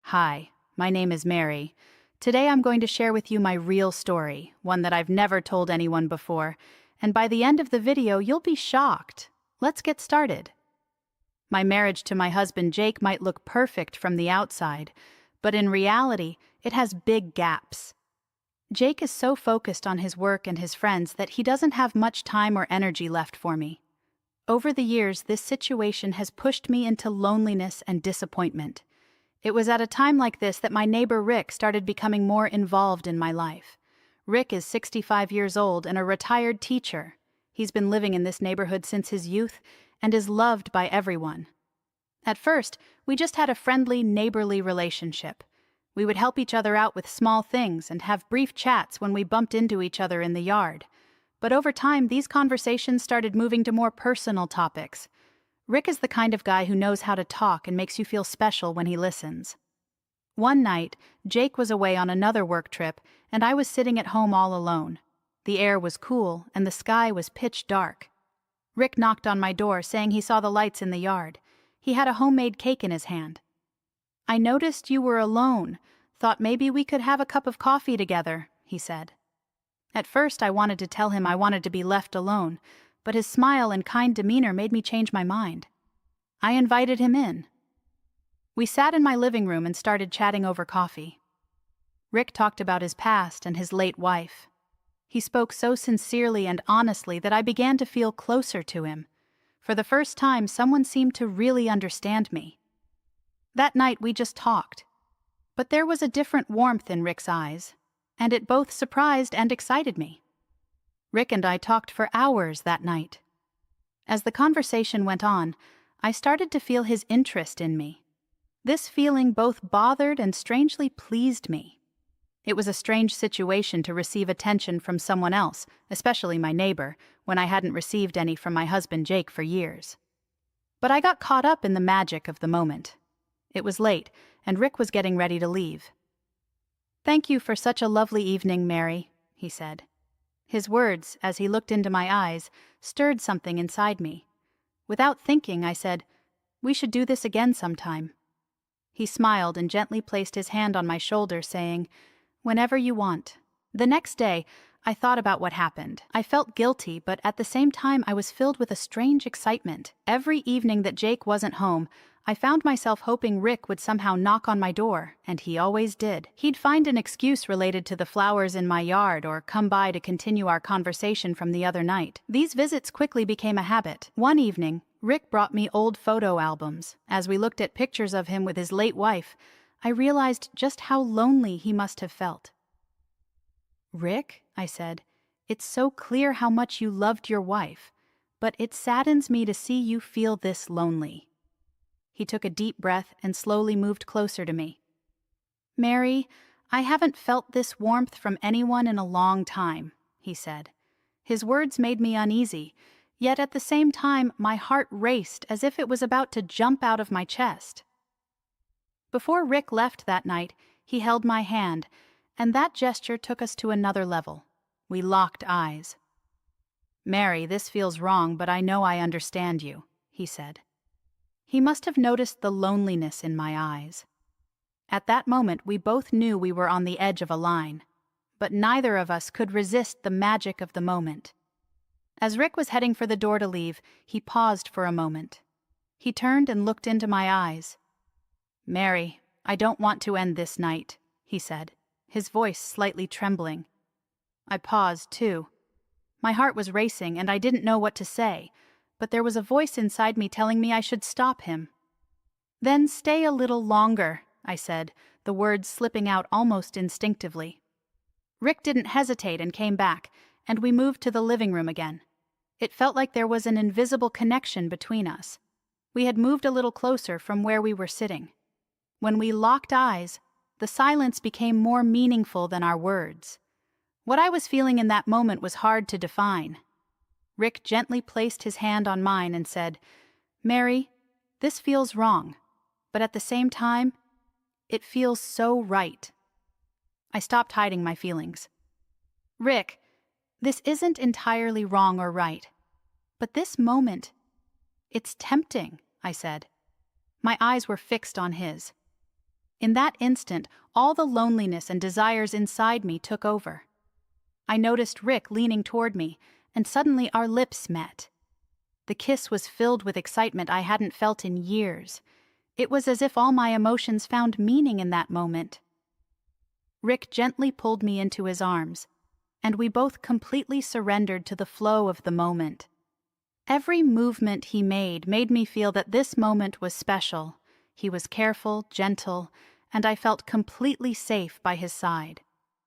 Hi, my name is Mary. Today I'm going to share with you my real story, one that I've never told anyone before, and by the end of the video you'll be shocked. Let's get started. My marriage to my husband Jake might look perfect from the outside, but in reality, it has big gaps. Jake is so focused on his work and his friends that he doesn't have much time or energy left for me. Over the years, this situation has pushed me into loneliness and disappointment. It was at a time like this that my neighbor Rick started becoming more involved in my life. Rick is 65 years old and a retired teacher. He's been living in this neighborhood since his youth and is loved by everyone. At first, we just had a friendly, neighborly relationship. We would help each other out with small things and have brief chats when we bumped into each other in the yard. But over time, these conversations started moving to more personal topics. Rick is the kind of guy who knows how to talk and makes you feel special when he listens. One night, Jake was away on another work trip, and I was sitting at home all alone. The air was cool, and the sky was pitch dark. Rick knocked on my door, saying he saw the lights in the yard. He had a homemade cake in his hand. "I noticed you were alone. Thought maybe we could have a cup of coffee together," he said. At first, I wanted to tell him I wanted to be left alone, but his smile and kind demeanor made me change my mind. I invited him in. We sat in my living room and started chatting over coffee. Rick talked about his past and his late wife. He spoke so sincerely and honestly that I began to feel closer to him. For the first time, someone seemed to really understand me. That night, we just talked. But there was a different warmth in Rick's eyes, and it both surprised and excited me. Rick and I talked for hours that night. As the conversation went on, I started to feel his interest in me. This feeling both bothered and strangely pleased me. It was a strange situation to receive attention from someone else, especially my neighbor, when I hadn't received any from my husband Jake for years. But I got caught up in the magic of the moment. It was late, and Rick was getting ready to leave. "Thank you for such a lovely evening, Mary," he said. His words, as he looked into my eyes, stirred something inside me. Without thinking, I said, "We should do this again sometime." He smiled and gently placed his hand on my shoulder, saying, "Whenever you want." The next day, I thought about what happened. I felt guilty, but at the same time I was filled with a strange excitement. Every evening that Jake wasn't home, I found myself hoping Rick would somehow knock on my door, and he always did. He'd find an excuse related to the flowers in my yard or come by to continue our conversation from the other night. These visits quickly became a habit. One evening, Rick brought me old photo albums. As we looked at pictures of him with his late wife, I realized just how lonely he must have felt. "Rick," I said, "it's so clear how much you loved your wife, but it saddens me to see you feel this lonely." He took a deep breath and slowly moved closer to me. "Mary, I haven't felt this warmth from anyone in a long time," he said. His words made me uneasy, yet at the same time my heart raced as if it was about to jump out of my chest. Before Rick left that night, he held my hand, and that gesture took us to another level. We locked eyes. "Mary, this feels wrong, but I know I understand you," he said. He must have noticed the loneliness in my eyes. At that moment, we both knew we were on the edge of a line, but neither of us could resist the magic of the moment. As Rick was heading for the door to leave, he paused for a moment. He turned and looked into my eyes. "Mary, I don't want to end this night," he said, his voice slightly trembling. I paused, too. My heart was racing, and I didn't know what to say, but there was a voice inside me telling me I should stop him. "Then stay a little longer," I said, the words slipping out almost instinctively. Rick didn't hesitate and came back, and we moved to the living room again. It felt like there was an invisible connection between us. We had moved a little closer from where we were sitting. When we locked eyes, the silence became more meaningful than our words. What I was feeling in that moment was hard to define. Rick gently placed his hand on mine and said, "Mary, this feels wrong, but at the same time, it feels so right." I stopped hiding my feelings. "Rick, this isn't entirely wrong or right, but this moment, it's tempting," I said. My eyes were fixed on his. In that instant, all the loneliness and desires inside me took over. I noticed Rick leaning toward me, and suddenly our lips met. The kiss was filled with excitement I hadn't felt in years. It was as if all my emotions found meaning in that moment. Rick gently pulled me into his arms, and we both completely surrendered to the flow of the moment. Every movement he made me feel that this moment was special. He was careful, gentle, and I felt completely safe by his side.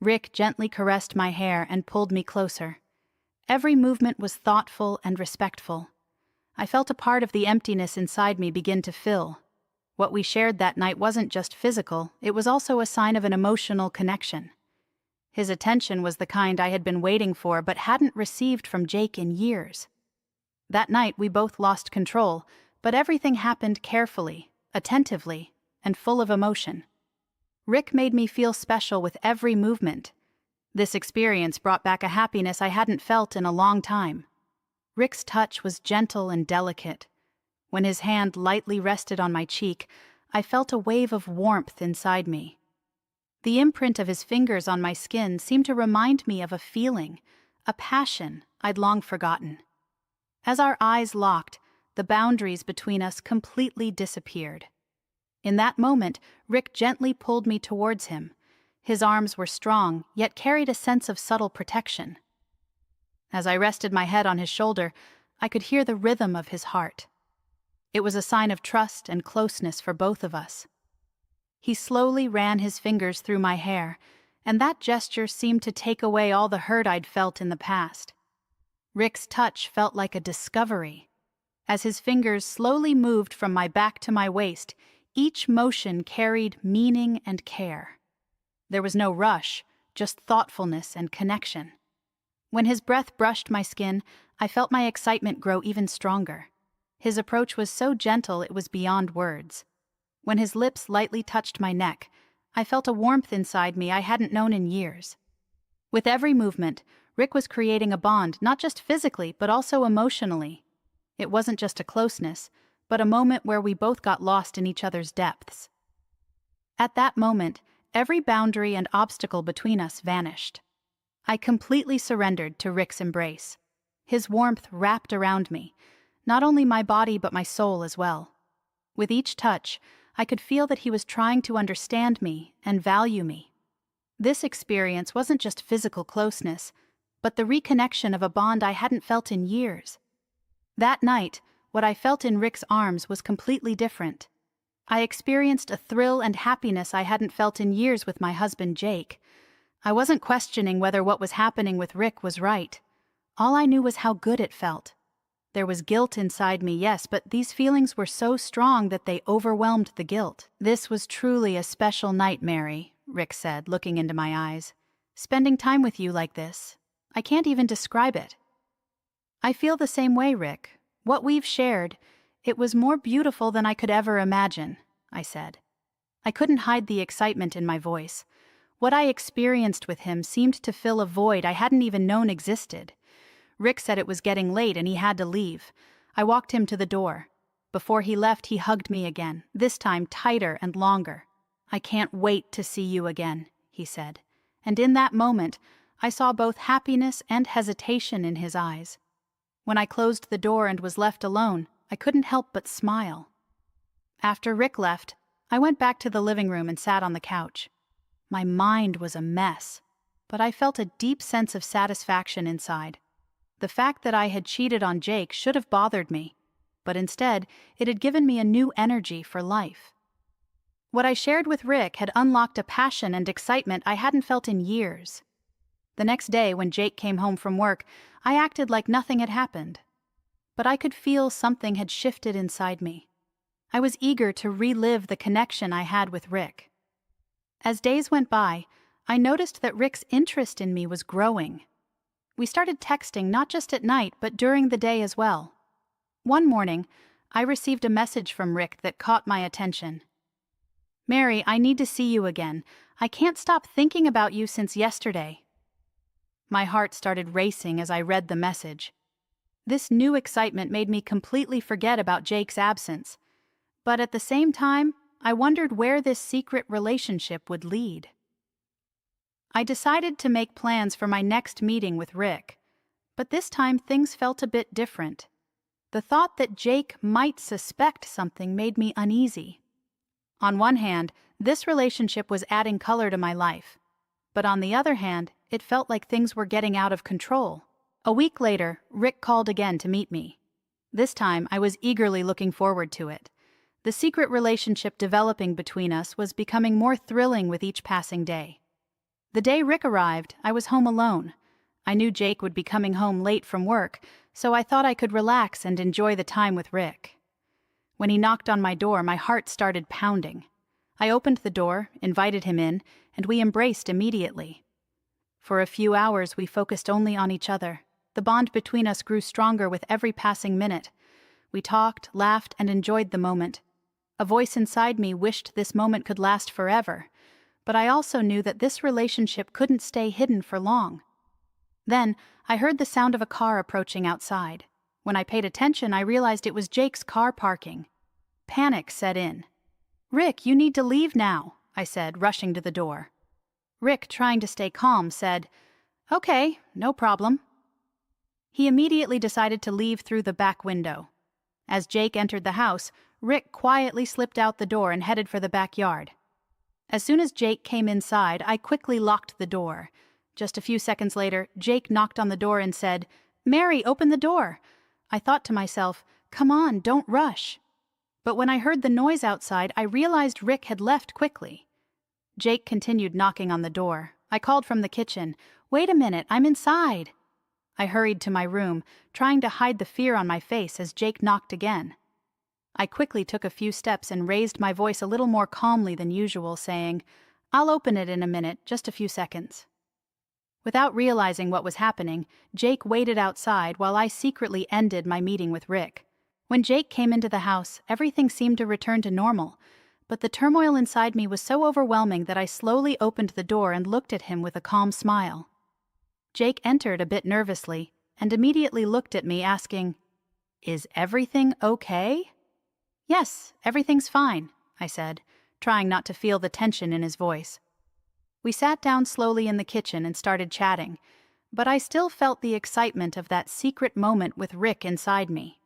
Rick gently caressed my hair and pulled me closer. Every movement was thoughtful and respectful. I felt a part of the emptiness inside me begin to fill. What we shared that night wasn't just physical, it was also a sign of an emotional connection. His attention was the kind I had been waiting for but hadn't received from Jake in years. That night we both lost control, but everything happened carefully, attentively, and full of emotion. Rick made me feel special with every movement. This experience brought back a happiness I hadn't felt in a long time. Rick's touch was gentle and delicate. When his hand lightly rested on my cheek, I felt a wave of warmth inside me. The imprint of his fingers on my skin seemed to remind me of a feeling, a passion I'd long forgotten. As our eyes locked, the boundaries between us completely disappeared. In that moment, Rick gently pulled me towards him. His arms were strong, yet carried a sense of subtle protection. As I rested my head on his shoulder, I could hear the rhythm of his heart. It was a sign of trust and closeness for both of us. He slowly ran his fingers through my hair, and that gesture seemed to take away all the hurt I'd felt in the past. Rick's touch felt like a discovery. As his fingers slowly moved from my back to my waist, each motion carried meaning and care. There was no rush, just thoughtfulness and connection. When his breath brushed my skin, I felt my excitement grow even stronger. His approach was so gentle it was beyond words. When his lips lightly touched my neck, I felt a warmth inside me I hadn't known in years. With every movement, Rick was creating a bond not just physically but also emotionally. It wasn't just a closeness, but a moment where we both got lost in each other's depths. At that moment, every boundary and obstacle between us vanished. I completely surrendered to Rick's embrace. His warmth wrapped around me, not only my body but my soul as well. With each touch, I could feel that he was trying to understand me and value me. This experience wasn't just physical closeness, but the reconnection of a bond I hadn't felt in years. That night, what I felt in Rick's arms was completely different. I experienced a thrill and happiness I hadn't felt in years with my husband Jake. I wasn't questioning whether what was happening with Rick was right. All I knew was how good it felt. There was guilt inside me, yes, but these feelings were so strong that they overwhelmed the guilt. "This was truly a special night, Mary," Rick said, looking into my eyes. "Spending time with you like this, I can't even describe it." "I feel the same way, Rick. What we've shared, it was more beautiful than I could ever imagine," I said. I couldn't hide the excitement in my voice. What I experienced with him seemed to fill a void I hadn't even known existed. Rick said it was getting late and he had to leave. I walked him to the door. Before he left, he hugged me again, this time tighter and longer. "I can't wait to see you again," he said. And in that moment, I saw both happiness and hesitation in his eyes. When I closed the door and was left alone, I couldn't help but smile. After Rick left, I went back to the living room and sat on the couch. My mind was a mess, but I felt a deep sense of satisfaction inside. The fact that I had cheated on Jake should have bothered me, but instead, it had given me a new energy for life. What I shared with Rick had unlocked a passion and excitement I hadn't felt in years. The next day, when Jake came home from work, I acted like nothing had happened. But I could feel something had shifted inside me. I was eager to relive the connection I had with Rick. As days went by, I noticed that Rick's interest in me was growing. We started texting not just at night, but during the day as well. One morning, I received a message from Rick that caught my attention. "Mary, I need to see you again. I can't stop thinking about you since yesterday." My heart started racing as I read the message. This new excitement made me completely forget about Jake's absence. But at the same time, I wondered where this secret relationship would lead. I decided to make plans for my next meeting with Rick, but this time things felt a bit different. The thought that Jake might suspect something made me uneasy. On one hand, this relationship was adding color to my life, but on the other hand, it felt like things were getting out of control. A week later, Rick called again to meet me. This time, I was eagerly looking forward to it. The secret relationship developing between us was becoming more thrilling with each passing day. The day Rick arrived, I was home alone. I knew Jake would be coming home late from work, so I thought I could relax and enjoy the time with Rick. When he knocked on my door, my heart started pounding. I opened the door, invited him in, and we embraced immediately. For a few hours, we focused only on each other. The bond between us grew stronger with every passing minute. We talked, laughed, and enjoyed the moment. A voice inside me wished this moment could last forever, but I also knew that this relationship couldn't stay hidden for long. Then, I heard the sound of a car approaching outside. When I paid attention, I realized it was Jake's car parking. Panic set in. "Rick, you need to leave now," I said, rushing to the door. Rick, trying to stay calm, said, "Okay, no problem." He immediately decided to leave through the back window. As Jake entered the house, Rick quietly slipped out the door and headed for the backyard. As soon as Jake came inside, I quickly locked the door. Just a few seconds later, Jake knocked on the door and said, "Mary, open the door." I thought to myself, "Come on, don't rush." But when I heard the noise outside, I realized Rick had left quickly. Jake continued knocking on the door. I called from the kitchen, "Wait a minute, I'm inside." I hurried to my room, trying to hide the fear on my face as Jake knocked again. I quickly took a few steps and raised my voice a little more calmly than usual, saying, "I'll open it in a minute, just a few seconds." Without realizing what was happening, Jake waited outside while I secretly ended my meeting with Rick. When Jake came into the house, everything seemed to return to normal, but the turmoil inside me was so overwhelming that I slowly opened the door and looked at him with a calm smile. Jake entered a bit nervously and immediately looked at me, asking, "Is everything okay?" "Yes, everything's fine," I said, trying not to feel the tension in his voice. We sat down slowly in the kitchen and started chatting, but I still felt the excitement of that secret moment with Rick inside me.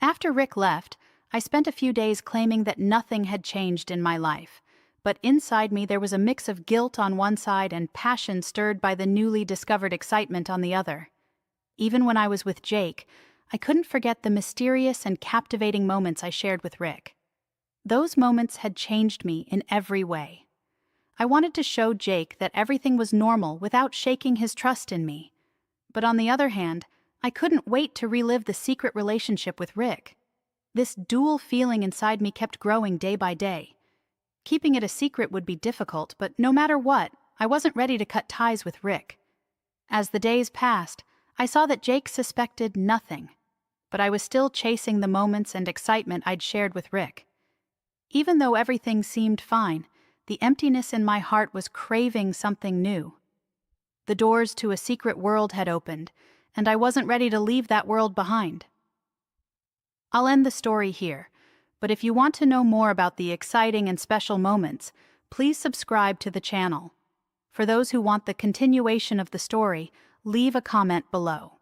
After Rick left, I spent a few days claiming that nothing had changed in my life, but inside me there was a mix of guilt on one side and passion stirred by the newly discovered excitement on the other. Even when I was with Jake, I couldn't forget the mysterious and captivating moments I shared with Rick. Those moments had changed me in every way. I wanted to show Jake that everything was normal without shaking his trust in me. But on the other hand, I couldn't wait to relive the secret relationship with Rick. This dual feeling inside me kept growing day by day. Keeping it a secret would be difficult, but no matter what, I wasn't ready to cut ties with Rick. As the days passed, I saw that Jake suspected nothing, but I was still chasing the moments and excitement I'd shared with Rick. Even though everything seemed fine, the emptiness in my heart was craving something new. The doors to a secret world had opened, and I wasn't ready to leave that world behind. I'll end the story here, but if you want to know more about the exciting and special moments, please subscribe to the channel. For those who want the continuation of the story, leave a comment below.